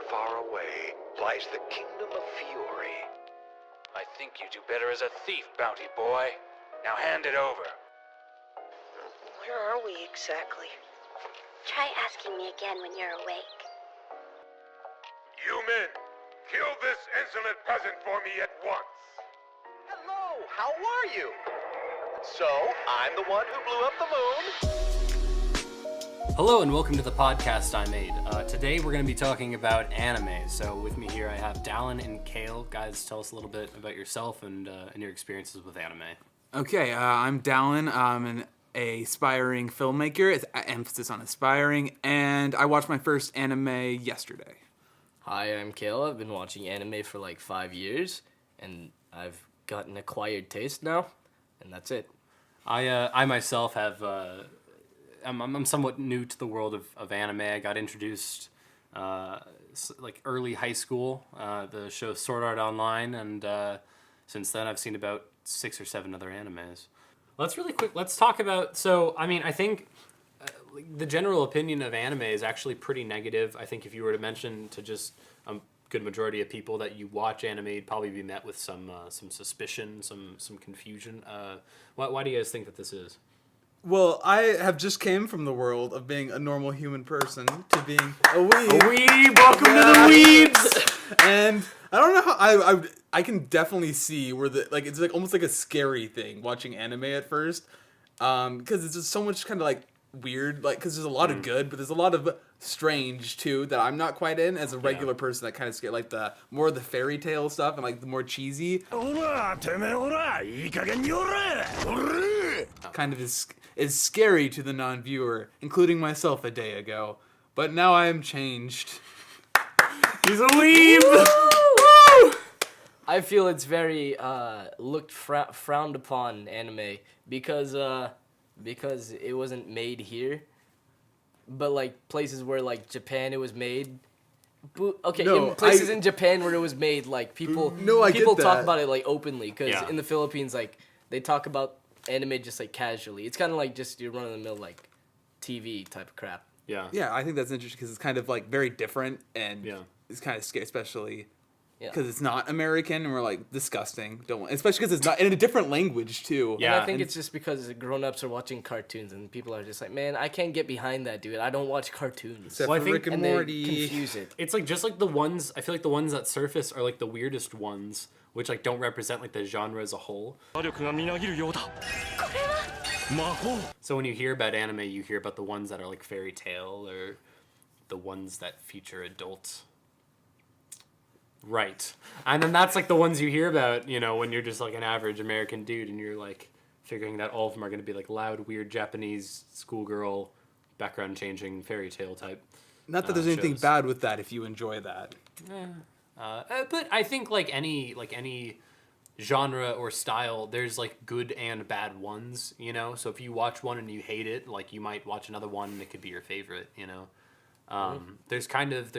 far away lies the kingdom of Fiore. I think you do better as a thief, Bounty Boy. Now hand it over. Where are we exactly? Try asking me again when you're awake. You men, kill this insolent peasant for me at once. Hello, how are you? So, I'm the one who blew up the moon. Hello and welcome to the podcast I made. Today we're going to be talking about anime. So with me here I have Dallin and Kale. Guys, tell us a little bit about yourself and your experiences with anime. Okay, I'm Dallin. I'm an aspiring filmmaker. It's emphasis on aspiring, and I watched my first anime yesterday. Hi, I'm Kale. I've been watching anime for like 5 years, and I've got an acquired taste now, and that's it. I myself have... I'm somewhat new to the world of anime. I got introduced like early high school, the show Sword Art Online, and since then I've seen about 6 or 7 other animes. Let's talk about, so I mean, I think the general opinion of anime is actually pretty negative. I think if you were to mention to just a good majority of people that you watch anime, you'd probably be met with some suspicion, some confusion. Why do you guys think that this is? Well, I have just came from the world of being a normal human person to being a weeb. A weeb! Welcome to the weebs! And I don't know how I can definitely see where it's like almost like a scary thing watching anime at first, because it's just so much kind of like weird, like because there's a lot of good, but there's a lot of strange too that I'm not quite in as a regular person. That kind of scare, like the more of the fairy tale stuff and like the more cheesy kind of is scary to the non-viewer, including myself a day ago. But now I am changed. He's a weeb! I feel it's very frowned upon anime because it wasn't made here, but like places where like Japan it was made. In places in Japan where it was made, like people talk about it like openly, because in the Philippines like they talk about anime just like casually. It's kind of like just your run-of-the-mill like TV type of crap. Yeah, I think that's interesting because it's kind of like very different and it's kind of scary, especially because it's not American and we're like disgusting. Don't want, especially because it's not in a different language too. Yeah, and I think it's just because grown-ups are watching cartoons and people are just like, man, I can't get behind that, dude. I don't watch cartoons. Except for Rick and Morty. They confuse it. It's like just like the ones, I feel like the ones that surface are like the weirdest ones, which like don't represent like the genre as a whole. So when you hear about anime, you hear about the ones that are like fairy tale or the ones that feature adults. Right. And then that's like the ones you hear about, you know, when you're just like an average American dude and you're like figuring that all of them are going to be like loud, weird Japanese schoolgirl, background changing fairy tale type. Not that there's anything bad with that if you enjoy that. But I think like any genre or style, there's like good and bad ones, you know? So if you watch one and you hate it, like you might watch another one and it could be your favorite, you know? There's kind of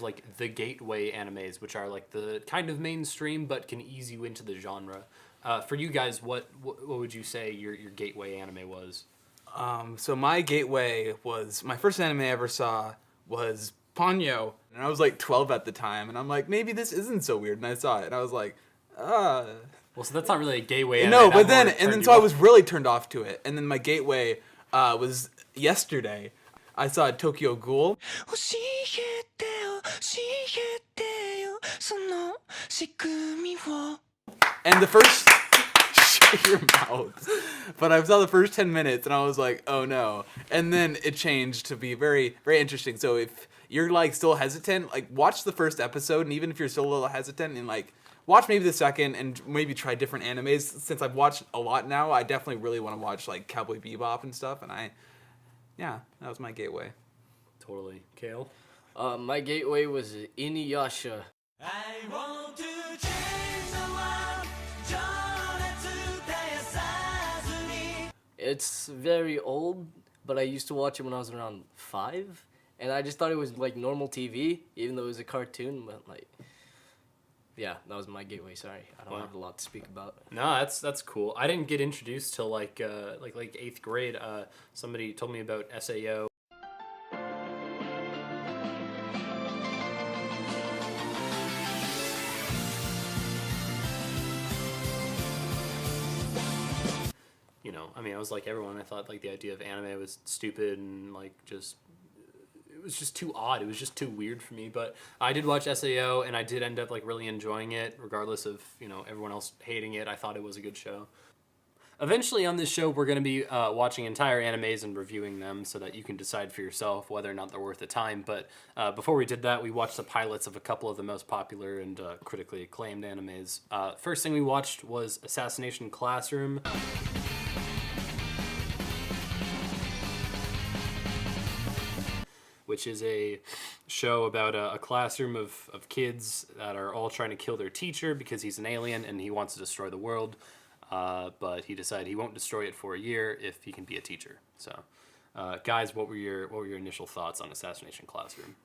like the gateway animes, which are like the kind of mainstream but can ease you into the genre. For you guys, what would you say your gateway anime was? So my gateway was, my first anime I ever saw was Ponyo, and I was like 12 at the time, and I'm like, maybe this isn't so weird, and I saw it, and I was like, Well, so that's not really a gateway anime. No, but then, and then so I was really turned off to it, and then my gateway was yesterday. I saw Tokyo Ghoul. And the first... Shut your mouth. But I saw the first 10 minutes and I was like, oh no. And then it changed to be very, very interesting. So if you're like still hesitant, like watch the first episode, and even if you're still a little hesitant, and like watch maybe the second and maybe try different animes. Since I've watched a lot now, I definitely really want to watch like Cowboy Bebop and stuff, and that was my gateway. Totally. Kale? My gateway was Inuyasha. I want to change the world. It's very old, but I used to watch it when I was around 5, and I just thought it was like normal TV, even though it was a cartoon. But like, yeah, that was my gateway. Sorry, I don't have a lot to speak about. No, that's cool. I didn't get introduced till like 8th grade. Somebody told me about SAO. I mean, I was like everyone. I thought like the idea of anime was stupid and like just it was just too odd. It was just too weird for me. But I did watch SAO, and I did end up like really enjoying it, regardless of everyone else hating it. I thought it was a good show. Eventually on this show, we're going to be watching entire animes and reviewing them so that you can decide for yourself whether or not they're worth the time. But before we did that, we watched the pilots of a couple of the most popular and critically acclaimed animes. First thing we watched was Assassination Classroom. Which is a show about a classroom of kids that are all trying to kill their teacher because he's an alien and he wants to destroy the world. But he decided he won't destroy it for a year if he can be a teacher. So, guys, what were your initial thoughts on Assassination Classroom?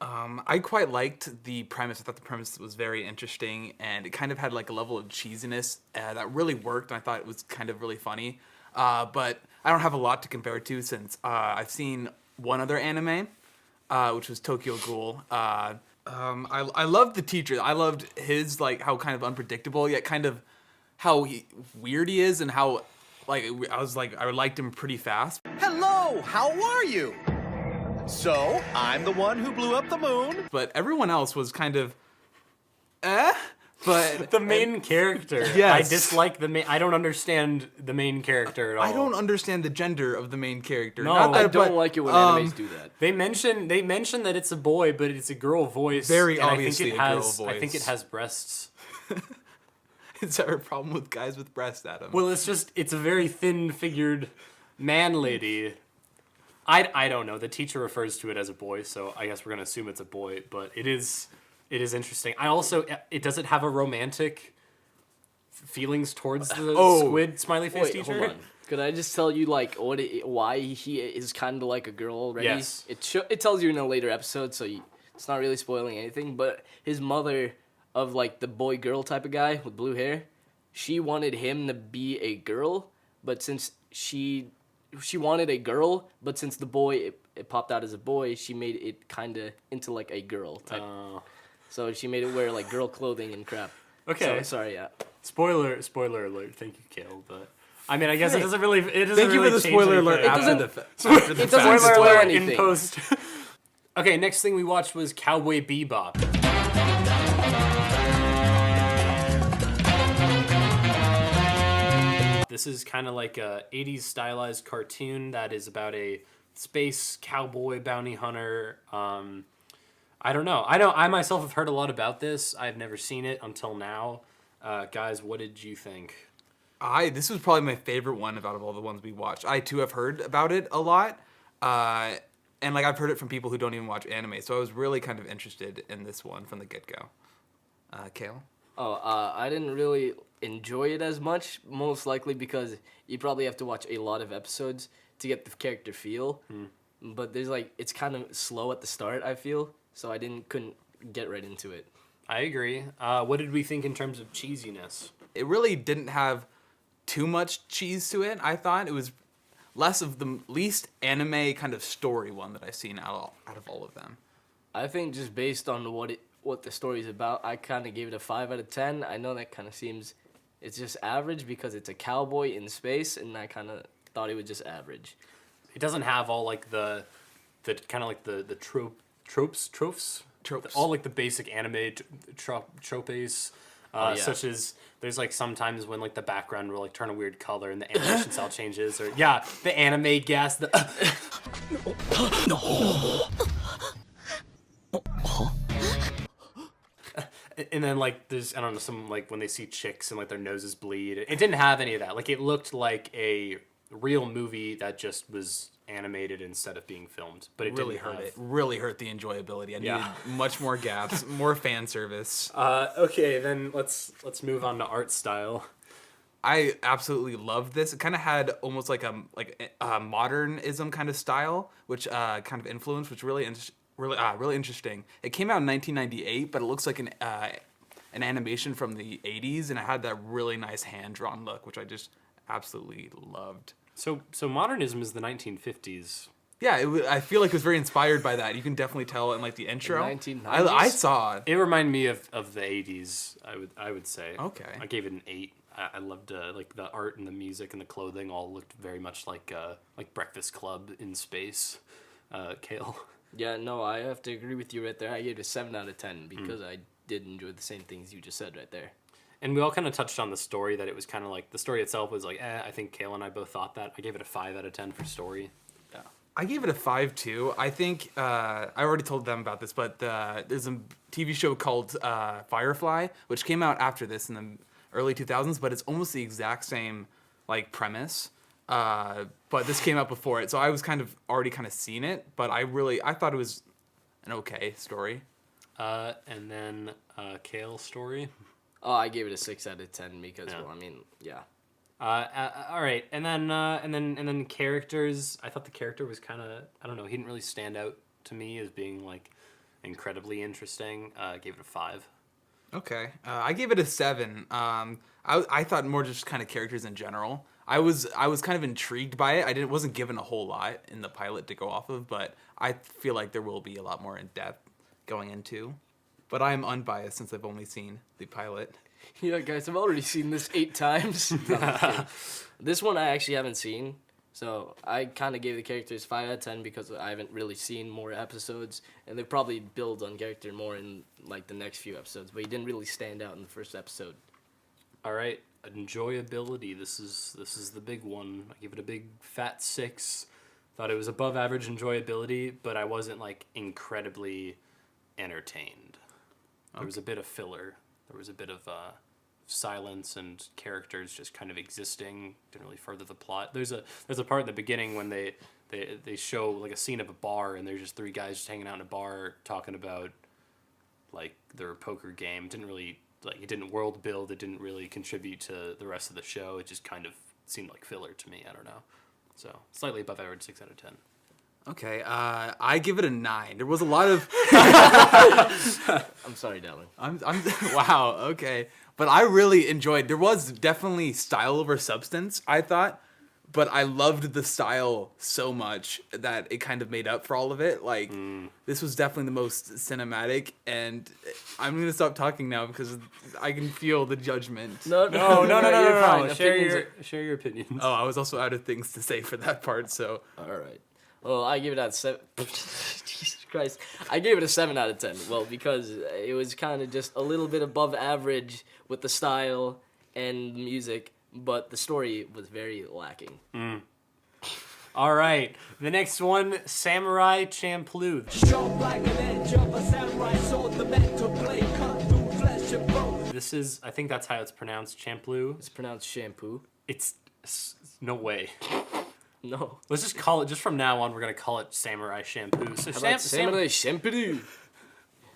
I quite liked the premise. I thought the premise was very interesting, and it kind of had like a level of cheesiness that really worked, and I thought it was kind of really funny. But I don't have a lot to compare it to since I've seen one other anime, which was Tokyo Ghoul. I loved the teacher. I loved his like how kind of unpredictable yet kind of how weird he is, and how like I liked him pretty fast. Hello, how are you? So, I'm the one who blew up the moon. But everyone else was kind of but The main character. Yes. I dislike the main. I don't understand the main character at all. I don't understand the gender of the main character. No, Not that, I don't but, like it when animes do that. They mention that it's a boy, but it's a girl voice. Very and obviously a girl I think it voice. has breasts. Is there a problem with guys with breasts, Adam? Well, it's a very thin-figured man lady. I don't know. The teacher refers to it as a boy, so I guess we're gonna assume it's a boy. But it is interesting. It doesn't have a romantic feelings towards the squid smiley face Wait, teacher. hold on. Could I just tell you like why he is kind of like a girl already? Yes. It tells you in a later episode, so it's not really spoiling anything. But his mother, of like the boy girl type of guy with blue hair, she wanted him to be a girl, but since she wanted a girl, but since the boy it popped out as a boy, she made it kind of into like a girl type. So she made it wear like girl clothing and crap. Okay. So, sorry, yeah. Spoiler alert. Thank you, Kale. But I mean, I guess it doesn't really. It doesn't Thank you really for the change spoiler alert anything. after the It doesn't Spoiler spoil alert anything. in post. Okay, next thing we watched was Cowboy Bebop. This is kind of like a 80s stylized cartoon that is about a space cowboy bounty hunter. I don't know. I myself have heard a lot about this. I've never seen it until now. Guys, what did you think? This was probably my favorite one out of all the ones we watched. I too have heard about it a lot, and like I've heard it from people who don't even watch anime. So I was really kind of interested in this one from the get-go. Kale? I didn't really enjoy it as much, most likely because you probably have to watch a lot of episodes to get the character feel. But there's like it's kind of slow at the start, I feel, so I couldn't get right into it. I agree. What did we think in terms of cheesiness? It really didn't have too much cheese to it. I thought it was less of the least anime kind of story one that I've seen out of all of them. I think just based on what the story's about, I kind of gave it a 5 out of 10. I know that kind of seems it's just average because it's a cowboy in space, and I kind of thought it was just average. It doesn't have all like the kind of like the tropes, all like the basic anime tropes, such as there's like sometimes when like the background will like turn a weird color and the animation style changes, or the anime gas. And then like there's I don't know some like when they see chicks and like their noses bleed. It didn't have any of that. Like it looked like a real movie that just was animated instead of being filmed. But it really didn't hurt have... it. Really hurt the enjoyability. I needed much more gaps, more fan service. Okay, then let's move on to art style. I absolutely loved this. It kind of had almost like a modernism kind of style, which kind of influence, which really interesting. It came out in 1998, but it looks like an animation from the 80s, and it had that really nice hand-drawn look, which I just absolutely loved. So modernism is the 1950s. Yeah, I feel like it was very inspired by that. You can definitely tell in like the intro. 1990s? I saw it. It reminded me of the 80s. I would say. Okay. I gave it an 8 I loved like the art and the music and the clothing all looked very much like Breakfast Club in space. Kale. Yeah, no, I have to agree with you right there. I gave it a 7 out of 10 because I did enjoy the same things you just said right there. And we all kind of touched on the story, that it was kind of like the story itself was like, I think Kale and I both thought that. I gave it a 5 out of 10 for story. Yeah. I gave it a 5 too. I think I already told them about this, but there's a TV show called Firefly, which came out after this in the early 2000s, but it's almost the exact same like premise. But this came out before it, so I was kind of already kind of seen it. But I thought it was an okay story. And then Kale's story. Oh, I gave it a 6 out of 10 because, well, I mean, yeah. All right, and then characters. I thought the character was kind of, I don't know, he didn't really stand out to me as being like incredibly interesting. I gave it a 5. Okay, I gave it a 7. I thought more just kind of characters in general. I was kind of intrigued by it. Wasn't given a whole lot in the pilot to go off of, but I feel like there will be a lot more in depth going into. But I am unbiased since I've only seen the pilot. Yeah, guys, I've already seen this 8 times. No, I'm kidding. This one I actually haven't seen, so I kind of gave the characters 5 out of 10 because I haven't really seen more episodes, and they probably build on character more in like the next few episodes. But he didn't really stand out in the first episode. All right, enjoyability. This is the big one. I give it a big fat 6. Thought it was above average enjoyability, but I wasn't like incredibly entertained. There was a bit of filler. There was a bit of silence and characters just kind of existing. Didn't really further the plot. There's a part in the beginning when they show like a scene of a bar, and there's just 3 guys just hanging out in a bar talking about like their poker game. Didn't really like, it didn't world build. It didn't really contribute to the rest of the show. It just kind of seemed like filler to me. I don't know. So slightly above average, 6 out of 10. Okay, I give it a 9. There was a lot of. I'm sorry, Dylan. I'm wow. Okay, but I really enjoyed. There was definitely style over substance, I thought, but I loved the style so much that it kind of made up for all of it. Like this was definitely the most cinematic, and I'm gonna stop talking now because I can feel the judgment. No, You're fine. Opinions Share your opinions. Oh, I was also out of things to say for that part, so. All right. Well, I give it a 7. Jesus Christ. I gave it a 7 out of 10. Well, because it was kind of just a little bit above average with the style and music, but the story was very lacking. All right. The next one, Samurai Champloo. Sharp like an edge of a samurai sword, the meant to play, cut through flesh and bone. This is, I think that's how it's pronounced, Champloo. It's pronounced shampoo. It's no way. No. Let's just call it, just from now on, we're going to call it Samurai Shampoo. So Samurai shampoo.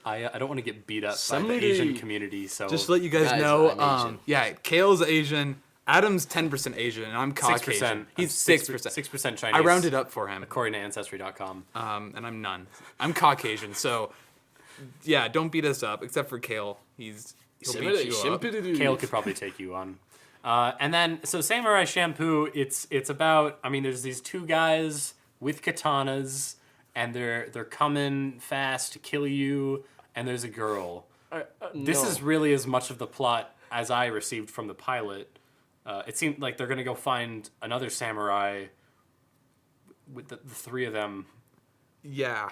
I don't want to get beat up by Samurai. the Asian community, so. Just to let you guys Guys, know, I'm Asian. yeah, Kale's Asian, Adam's 10% Asian, and I'm Caucasian. 6%. He's 6%. 6% Chinese. I rounded up for him, According to Ancestry.com. and I'm none. I'm Caucasian, so yeah, don't beat us up, except for Kale. He'll beat you up. Kale could probably take you on. And then, so Samurai Shampoo, it's about, I mean, there's these 2 guys with katanas, and they're coming fast to kill you, and there's a girl. This is really as much of the plot as I received from the pilot. It seemed like they're going to go find another samurai with the 3 of them. Yeah.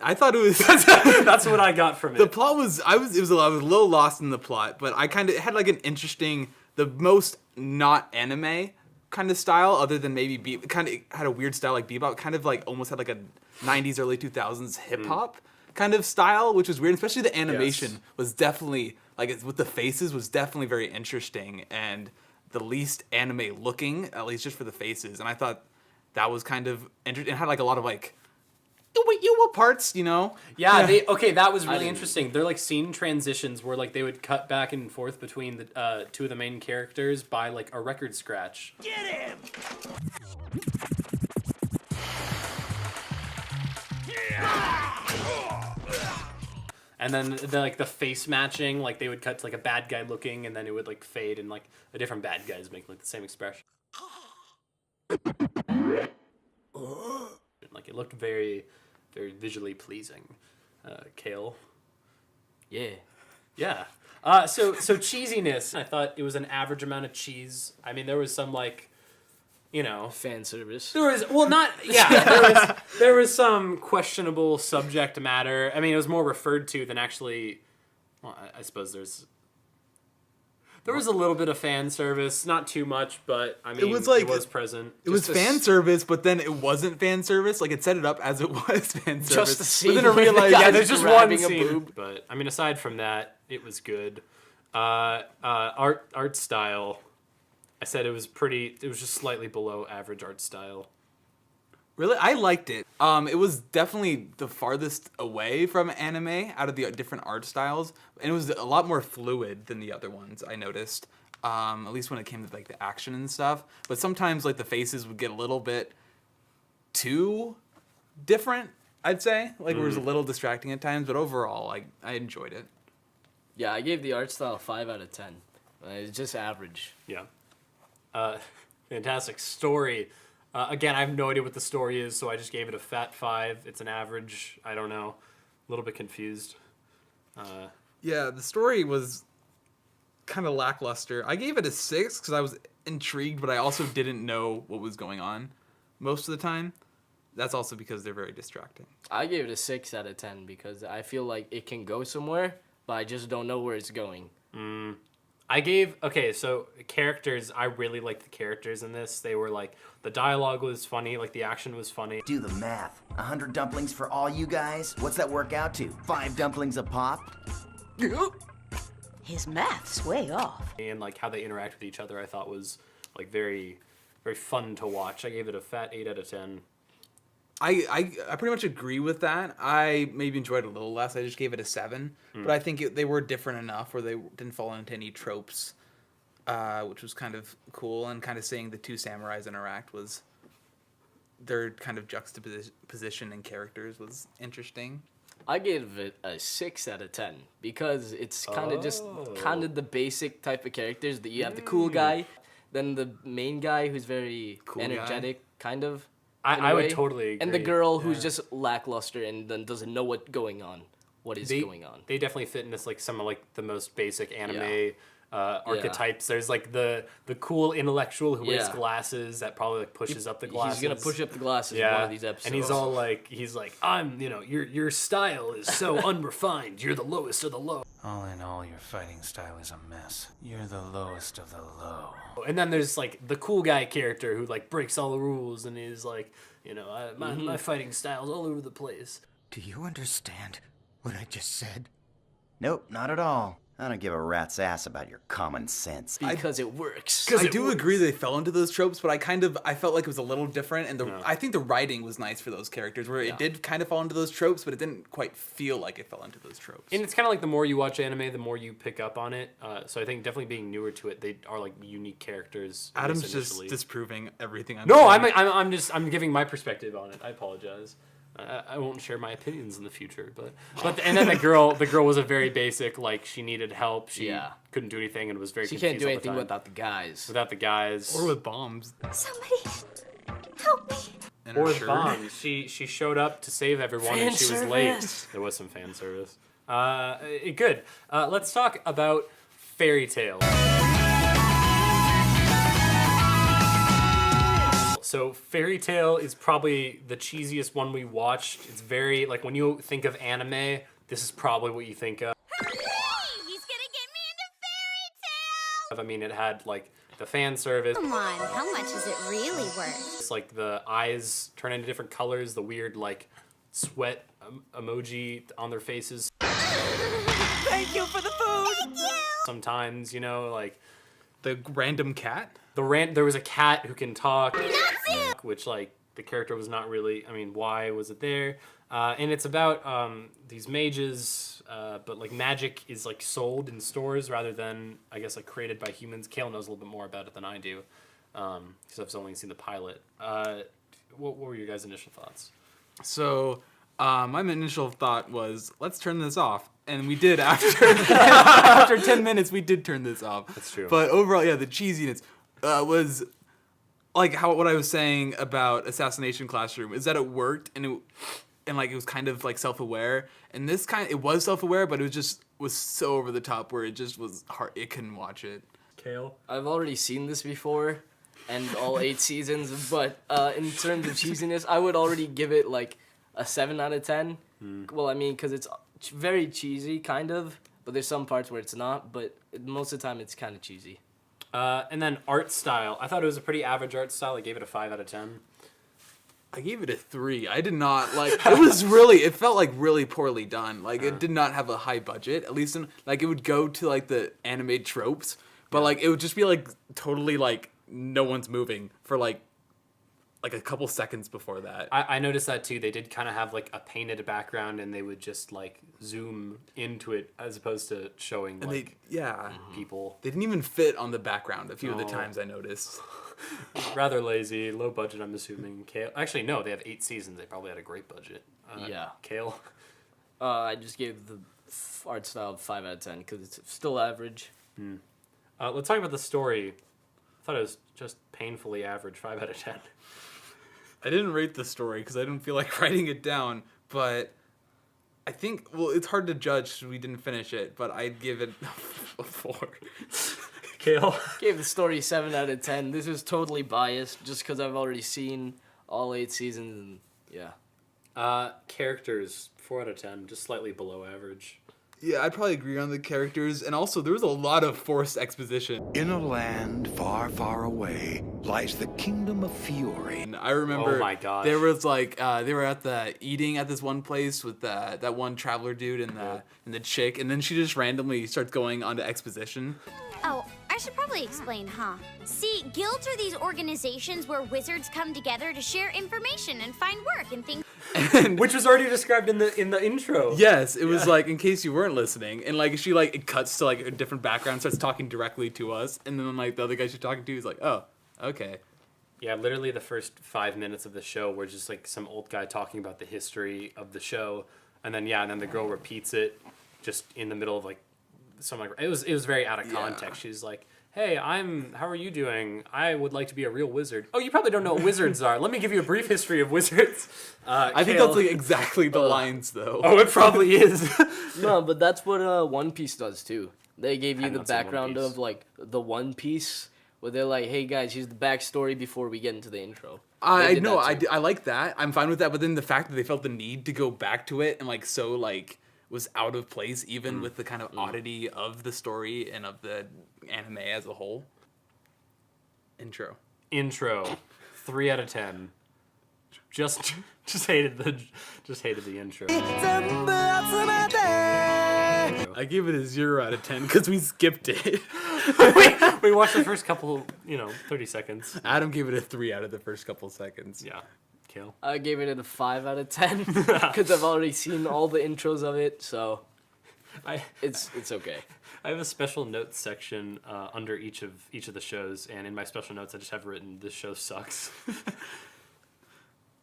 I thought it was. That's what I got from it. The plot was. I was a little lost in the plot, but I kind of had like an interesting, the most not anime kind of style, other than maybe kind of had a weird style like Bebop, kind of like almost had like a 90s, early 2000s hip hop kind of style, which was weird. Especially the animation was definitely like with the faces was definitely very interesting and the least anime looking, at least just for the faces. And I thought that was kind of interesting. It had like a lot of like. Parts, you know? Yeah, that was really interesting. They're like scene transitions where like they would cut back and forth between the 2 of the main characters by like a record scratch. Get him! And then the face matching, like they would cut to like a bad guy looking, and then it would like fade, and like a different bad guys make like the same expression. Like it looked very, very visually pleasing. Kale. Yeah. Yeah. So cheesiness. I thought it was an average amount of cheese. I mean, there was some Fan service. there was not. Yeah, there was some questionable subject matter. I mean, it was more referred to than actually. Well, I suppose there was a little bit of fan service, not too much, but I mean, it was present. It was fan service, but then it wasn't fan service. Like, it set it up as it was fan service. Just the scene. But then I where the realized, guy's there's just one grabbing a scene. boob. But I mean, aside from that, it was good. Art style. I said it was pretty. It was just slightly below average art style. really, I liked it. It was definitely the farthest away from anime out of the different art styles, and it was a lot more fluid than the other ones. I noticed, at least when it came to like the action and stuff. But sometimes like the faces would get a little bit too different. I'd say like it was a little distracting at times, but overall, like I enjoyed it. Yeah, I gave the art style 5 out of 10. It's just average. Yeah. Fantastic story. Again, I have no idea what the story is, so I just gave it a fat 5. It's an average. I don't know. A little bit confused. Yeah, the story was kind of lackluster. I gave it a 6 because I was intrigued, but I also didn't know what was going on most of the time. That's also because they're very distracting. I gave it a 6 out of 10 because I feel like it can go somewhere, but I just don't know where it's going. So characters, I really liked the characters in this. They were like, the dialogue was funny, like the action was funny. Do the math. 100 dumplings for all you guys? What's that work out to? 5 dumplings a pop? His math's way off. And like how they interact with each other, I thought was like very, very fun to watch. I gave it a fat 8 out of 10. I pretty much agree with that. I maybe enjoyed it a little less. I just gave it a 7. But I think they were different enough where they didn't fall into any tropes, which was kind of cool. And kind of seeing the two samurais interact was their kind of juxtaposition in characters was interesting. I gave it a 6 out of 10 because it's kind of just kind of the basic type of characters that you have the cool guy, then the main guy who's very Cool energetic, kind of. I would way, totally agree. and the girl who's just lackluster and then doesn't know what's going on. What is going on? They definitely fit into like some of like the most basic anime archetypes. There's like the cool intellectual who wears glasses that probably like pushes up the glasses. He's gonna push up the glasses in one of these episodes. And he's all like, I'm, your style is so unrefined. You're the lowest of the low. All in all, your fighting style is a mess. You're the lowest of the low. And then there's like the cool guy character who like breaks all the rules and is like, my fighting style's all over the place. Do you understand what I just said? Nope, not at all. I don't give a rat's ass about your common sense. Because it works. I do agree they fell into those tropes, but I felt like it was a little different, and I think the writing was nice for those characters, where it did kind of fall into those tropes, but it didn't quite feel like it fell into those tropes. And it's kind of like the more you watch anime, the more you pick up on it. So I think definitely being newer to it, they are like unique characters. Adam's just disproving everything I'm No, saying. I'm giving my perspective on it. I apologize. I won't share my opinions in the future, but and then the girl was a very basic, like she needed help. She couldn't do anything and was very. She confused can't do all the anything time. without the guys. Without the guys. Or with bombs. Somebody help me. And Or her with shirt. bombs. She showed up to save everyone and she was late. There was some fan service. Good. Let's talk about Fairy Tail. So Fairy Tail is probably the cheesiest one we watched. It's very, like, when you think of anime, this is probably what you think of. He's gonna get me into Fairy Tail! I mean, it had, like, the fan service. Come on, how much is it really worth? It's like the eyes turn into different colors, the weird, like, sweat emoji on their faces. Thank you for the food! Thank you! Sometimes, like... The random cat? There was a cat who can talk, which like the character was not really. I mean, why was it there? And it's about these mages, but like magic is like sold in stores rather than I guess like created by humans. Kale knows a little bit more about it than I do, because I've only seen the pilot. What were your guys' initial thoughts? So, my initial thought was, let's turn this off. And we did after 10 minutes, we did turn this off. That's true. But overall, the cheesiness was like what I was saying about Assassination Classroom is that it worked, and and like it was kind of like self-aware. And this it was self-aware, but it was so over the top where it just was hard. It couldn't watch it. Kale? I've already seen this before, and all 8 seasons. But in terms of cheesiness, I would already give it like a 7 out of 10. Well, I mean, because it's very cheesy, kind of. But there's some parts where it's not. But most of the time, it's kind of cheesy. And then art style. I thought it was a pretty average art style. I gave it a 5 out of 10. I gave it a 3. I did not like. It felt like really poorly done. Like it did not have a high budget. At least it would go to like the anime tropes, but like it would just be like totally like no one's moving for like a couple seconds before that. I noticed that too. They did kind of have like a painted background, and they would just like zoom into it as opposed to showing like people. They didn't even fit on the background a few of the times I noticed. Rather lazy, low budget. I'm assuming. Kale. Actually, no. They have 8 seasons. They probably had a great budget. Kale. I just gave the art style 5 out of 10 because it's still average. Let's talk about the story. I thought it was just painfully average. 5 out of 10. I didn't rate the story because I didn't feel like writing it down, but I think, well, it's hard to judge because we didn't finish it, but I'd give it a 4. Kale? Gave the story 7 out of 10. This is totally biased just because I've already seen all 8 seasons, and yeah. Characters, 4 out of 10, just slightly below average. Yeah, I'd probably agree on the characters, and also there was a lot of forced exposition. In a land far, far away lies the kingdom of Fiore. And I remember oh my gosh. There was like they were eating at this one place with that one traveler dude and the chick, and then she just randomly starts going onto exposition. Oh, I should probably explain, huh? See, guilds are these organizations where wizards come together to share information and find work and things. Which was already described in the intro. Yes, it was like, in case you weren't listening, and like she like it cuts to like a different background, starts talking directly to us, and then like the other guy she's talking to is like, oh, okay. Yeah, literally the first 5 minutes of the show were just like some old guy talking about the history of the show, and then the girl repeats it just in the middle of like some like it was very out of context. She's like, hey, how are you doing? I would like to be a real wizard. Oh, you probably don't know what wizards are. Let me give you a brief history of wizards. I think that's like exactly the lines though. Oh, it probably is. No, but that's what One Piece does too. They gave you the background of like the One Piece, where they're like, hey guys, here's the backstory before we get into the intro. I know, I like that. I'm fine with that, but then the fact that they felt the need to go back to it and like so like was out of place even with the kind of oddity of the story and of the anime as a whole. Intro. 3 out of 10. Just hated the intro. I gave it a 0 out of 10 because we skipped it. we watched the first couple, 30 seconds. Adam gave it a 3 out of the first couple seconds. Yeah. Kale? I gave it a 5 out of 10 because I've already seen all the intros of it, so it's okay. I have a special notes section under each of the shows, and in my special notes I just have written, this show sucks.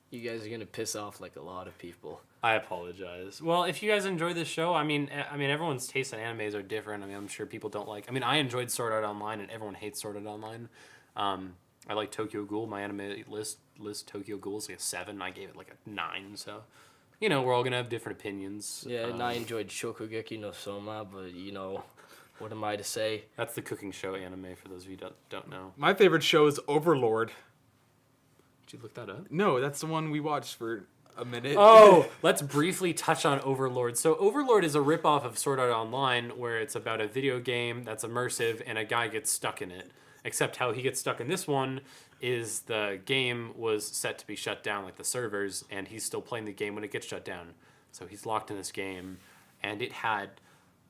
You guys are gonna piss off like a lot of people. I apologize. Well, if you guys enjoy this show, I mean, everyone's tastes in animes are different. I mean, I'm sure people don't like. I mean, I enjoyed Sword Art Online, and everyone hates Sword Art Online. I like Tokyo Ghoul. My anime list Tokyo Ghoul is like a 7. I gave it like a 9. So, we're all gonna have different opinions. Yeah, and I enjoyed Shokugeki no Soma, but what am I to say? That's the cooking show anime for those of you who don't know. My favorite show is Overlord. Did you look that up? No, that's the one we watched for a minute. Oh, let's briefly touch on Overlord. So Overlord is a ripoff of Sword Art Online, where it's about a video game that's immersive and a guy gets stuck in it. Except how he gets stuck in this one is the game was set to be shut down, like the servers, and he's still playing the game when it gets shut down. So he's locked in this game, and it had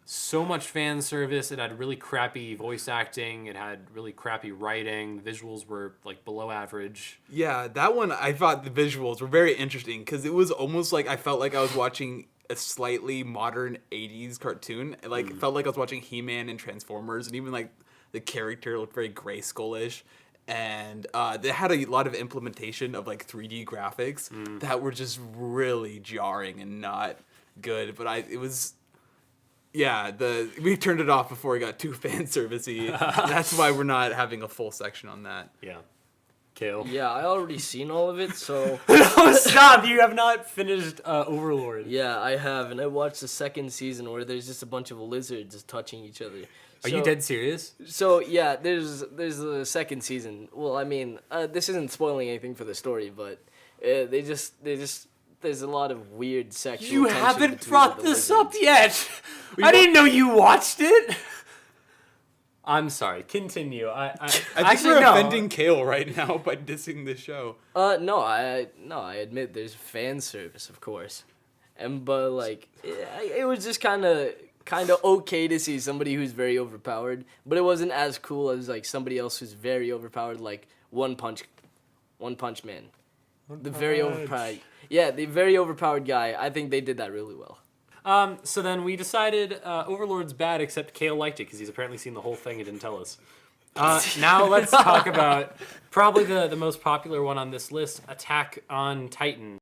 so much fan service. It had really crappy voice acting. It had really crappy writing. The visuals were like below average. Yeah, that one, I thought the visuals were very interesting because it was almost like I felt like I was watching a slightly modern 80s cartoon. Like, it felt like I was watching He-Man and Transformers, and even like the character looked very Grayskull-ish. And they had a lot of implementation of like 3D graphics that were just really jarring and not good. But we turned it off before it got too fan servicey. That's why we're not having a full section on that. Yeah. Kale. Yeah, I already seen all of it, so... Oh, stop! You have not finished Overlord. Yeah, I have, and I watched the second season where there's just a bunch of lizards touching each other. Are you dead serious? So, yeah, there's a second season. Well, I mean, this isn't spoiling anything for the story, but there's a lot of weird sexual You tension haven't between brought the this lizards. up yet! I didn't know you watched it! I'm sorry, continue. I think we're offending Kale right now by dissing this show. No, I admit there's fan service, of course, but like it was just kind of okay to see somebody who's very overpowered, but it wasn't as cool as like somebody else who's very overpowered, like One Punch Man, the very overpowered. Yeah, the very overpowered guy. I think they did that really well. So then we decided Overlord's bad, except Kale liked it because he's apparently seen the whole thing and didn't tell us. Now let's talk about probably the most popular one on this list, Attack on Titan.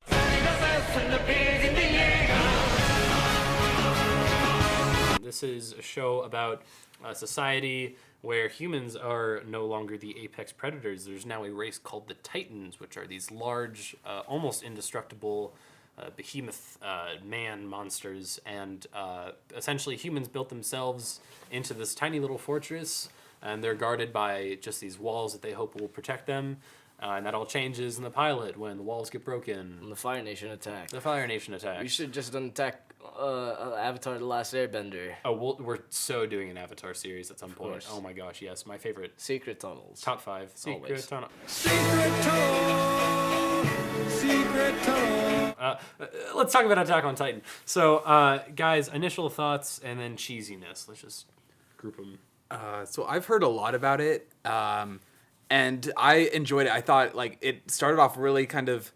This is a show about a society where humans are no longer the apex predators. There's now a race called the Titans, which are these large, almost indestructible behemoth man monsters, and essentially humans built themselves into this tiny little fortress, and they're guarded by just these walls that they hope will protect them. And that all changes in the pilot when the walls get broken. And the Fire Nation attack. The Fire Nation attack. We should just attack Avatar: The Last Airbender. Oh, we're so doing an Avatar series at some point. Oh my gosh, yes, my favorite. Secret tunnels. Top 5. Secret tunnel. Let's talk about Attack on Titan. So, guys, initial thoughts and then cheesiness. Let's just group them. So I've heard a lot about it, and I enjoyed it. I thought like it started off really kind of,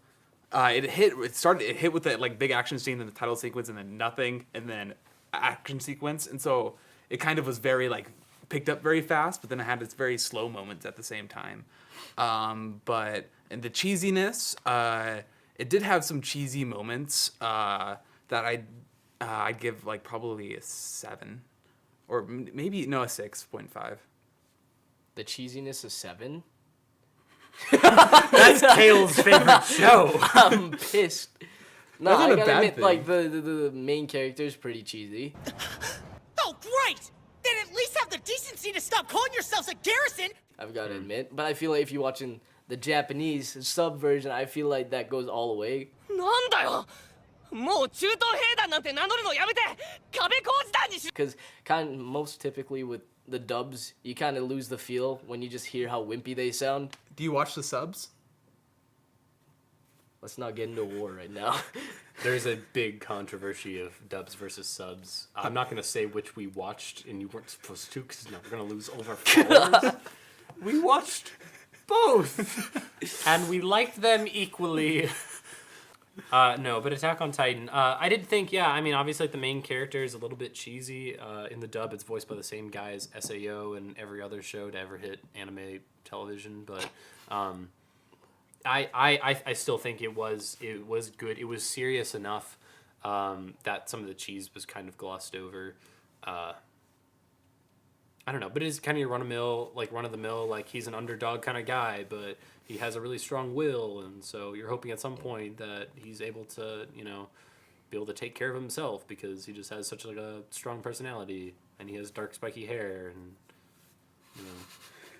it hit with that like big action scene in the title sequence, and then nothing, and then action sequence, and so it kind of was very like picked up very fast, but then it had its very slow moments at the same time. But and the cheesiness, it did have some cheesy moments that I'd give like probably a 7, or maybe no, a 6.5. The cheesiness of 7. That's Kale's favorite show. I'm pissed. No, That's not I a gotta bad admit, thing. like the main character is pretty cheesy. Oh, great! Then at least have the decency to stop calling yourselves a garrison! I've got to admit, but I feel like if you're watching the Japanese sub version, I feel like that goes all the way. なんだよもう中東兵団なんて名乗るのやめて壁工事団にし Because most typically with the dubs, you kind of lose the feel when you just hear how wimpy they sound. Do you watch the subs? Let's not get into a war right now. There's a big controversy of dubs versus subs. I'm not going to say which we watched, and you weren't supposed to, because now we're going to lose over followers. We watched both, and we liked them equally. No, but Attack on Titan. I did think, yeah, I mean, obviously like, the main character is a little bit cheesy. In the dub, it's voiced by the same guy as SAO and every other show to ever hit anime television, but I still think it was good. It was serious enough that some of the cheese was kind of glossed over. I don't know, but it's kind of your run-of-the-mill, like he's an underdog kind of guy, but he has a really strong will, and so you're hoping at some point that he's able to, be able to take care of himself because he just has such like a strong personality, and he has dark spiky hair, and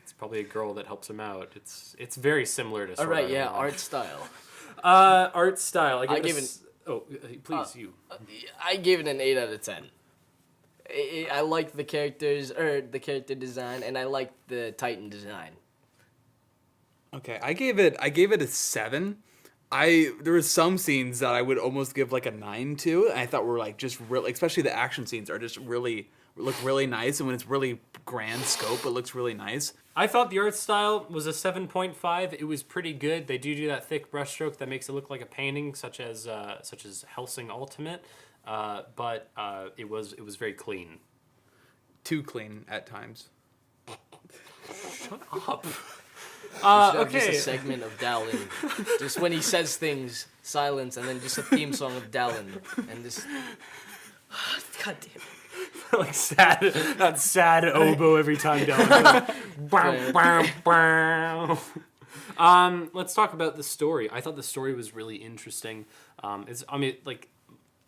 it's probably a girl that helps him out. It's very similar to. All right, yeah, art style. Art style. I give it. Oh, please, you. I gave it an 8 out of 10. I like the characters, or the character design, and I like the Titan design. Okay, I gave it a 7. There was some scenes that I would almost give like a 9 to. And I thought were like just really, especially the action scenes are just look really nice, and when it's really grand scope, it looks really nice. I thought the art style was a 7.5. It was pretty good. They do that thick brushstroke that makes it look like a painting, such as Hellsing Ultimate. But it was very clean. Too clean at times. Shut up. Just a segment of Dallin. Just when he says things, silence, and then just a theme song of Dallin, and just. God damn it. Like that sad oboe every time down. Bow, bow, bow. Let's talk about the story. I thought the story was really interesting.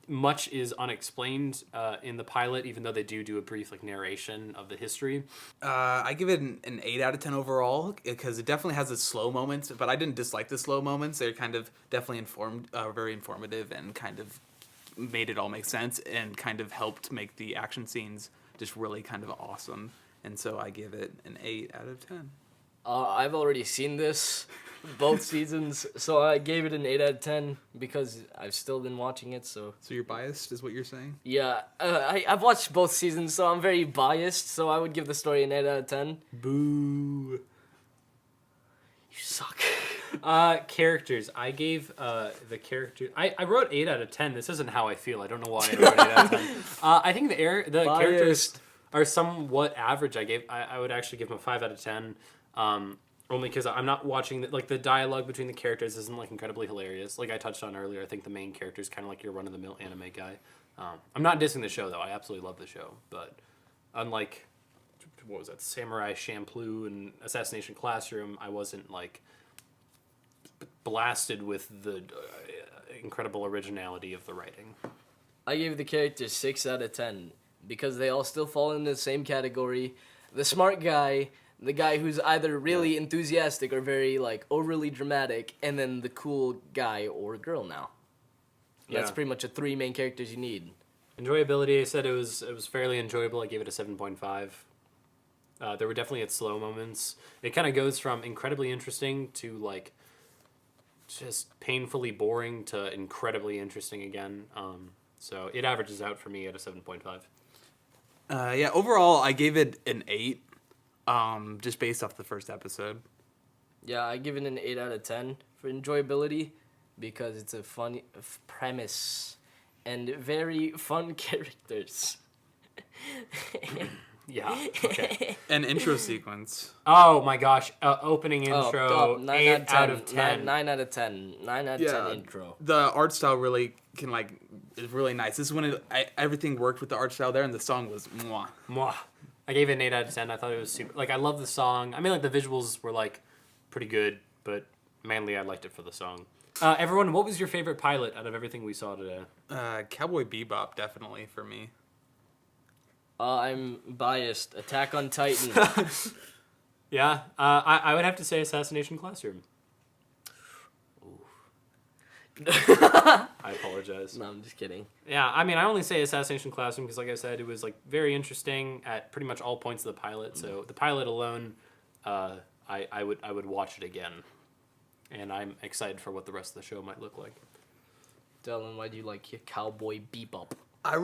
Much is unexplained in the pilot, even though they do a brief narration of the history. I give it an 8 out of 10 overall because it definitely has its slow moments, but I didn't dislike the slow moments. They're kind of definitely very informative and kind of made it all make sense and kind of helped make the action scenes just really kind of awesome. And so I give it an 8 out of 10. I've already seen this, both seasons, so I gave it an 8 out of 10 because I've still been watching it, so... So you're biased, is what you're saying? Yeah, I've watched both seasons, so I'm very biased, so I would give the story an 8 out of 10. Boo. You suck. Characters. I gave the character... I wrote 8 out of 10. This isn't how I feel. I don't know why I wrote 8 out of 10. I think the characters are somewhat average. I would actually give them a 5 out of 10. Only because I'm not watching the dialogue between the characters isn't incredibly hilarious. Like I touched on earlier, I think the main character is kind of like your run-of-the-mill anime guy. I'm not dissing the show though. I absolutely love the show, but unlike what was that, Samurai Champloo and Assassination Classroom, I wasn't blasted with the incredible originality of the writing. I gave the characters 6 out of 10 because they all still fall in the same category. The smart guy, the guy who's either really enthusiastic or very overly dramatic, and then the cool guy or girl now. Yeah. That's pretty much the 3 main characters you need. Enjoyability, I said it was fairly enjoyable. I gave it a 7.5. There were definitely its slow moments. It kind of goes from incredibly interesting to just painfully boring to incredibly interesting again. So it averages out for me at a 7.5. Yeah, overall I gave it an 8. Just based off the first episode. Yeah, I give it an 8 out of 10 for enjoyability because it's a fun premise and very fun characters. Yeah, okay. An intro sequence. Oh my gosh, opening intro, 8 out of 10. 9 out of 10. 9 out of 10 intro. The art style really is really nice. This is when everything worked with the art style there, and the song was mwah. Mwah. I gave it an 8 out of 10. I thought it was super... I love the song. I mean, the visuals were, pretty good, but mainly I liked it for the song. Everyone, what was your favorite pilot out of everything we saw today? Cowboy Bebop, definitely, for me. I'm biased. Attack on Titan. Yeah, I would have to say Assassination Classroom. I apologize. No, I'm just kidding. Yeah, I mean, I only say Assassination Classroom because, like I said, it was very interesting at pretty much all points of the pilot. So the pilot alone, I would watch it again, and I'm excited for what the rest of the show might look like. Dylan, why do you like your Cowboy Bebop? I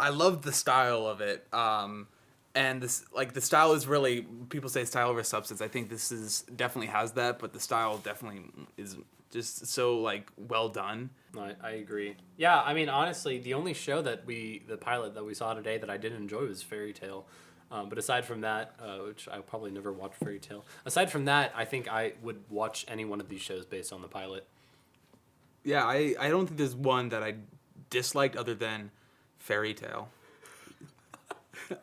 love the style of it. And this the style is really, people say style over substance. I think this definitely has that, but the style definitely is just so well done. I agree. Yeah, I mean, honestly, the only show the pilot that we saw today that I didn't enjoy was Fairy Tail. But aside from that, which I'll probably never watch Fairy Tail. Aside from that, I think I would watch any one of these shows based on the pilot. Yeah, I don't think there's one that I disliked other than Fairy Tail.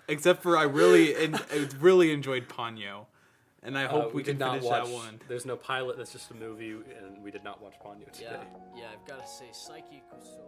Except for I really enjoyed Ponyo. And I hope we can finish that one. There's no pilot, that's just a movie, and we did not watch Ponyo today. Yeah, I've got to say, Saiki Kusou.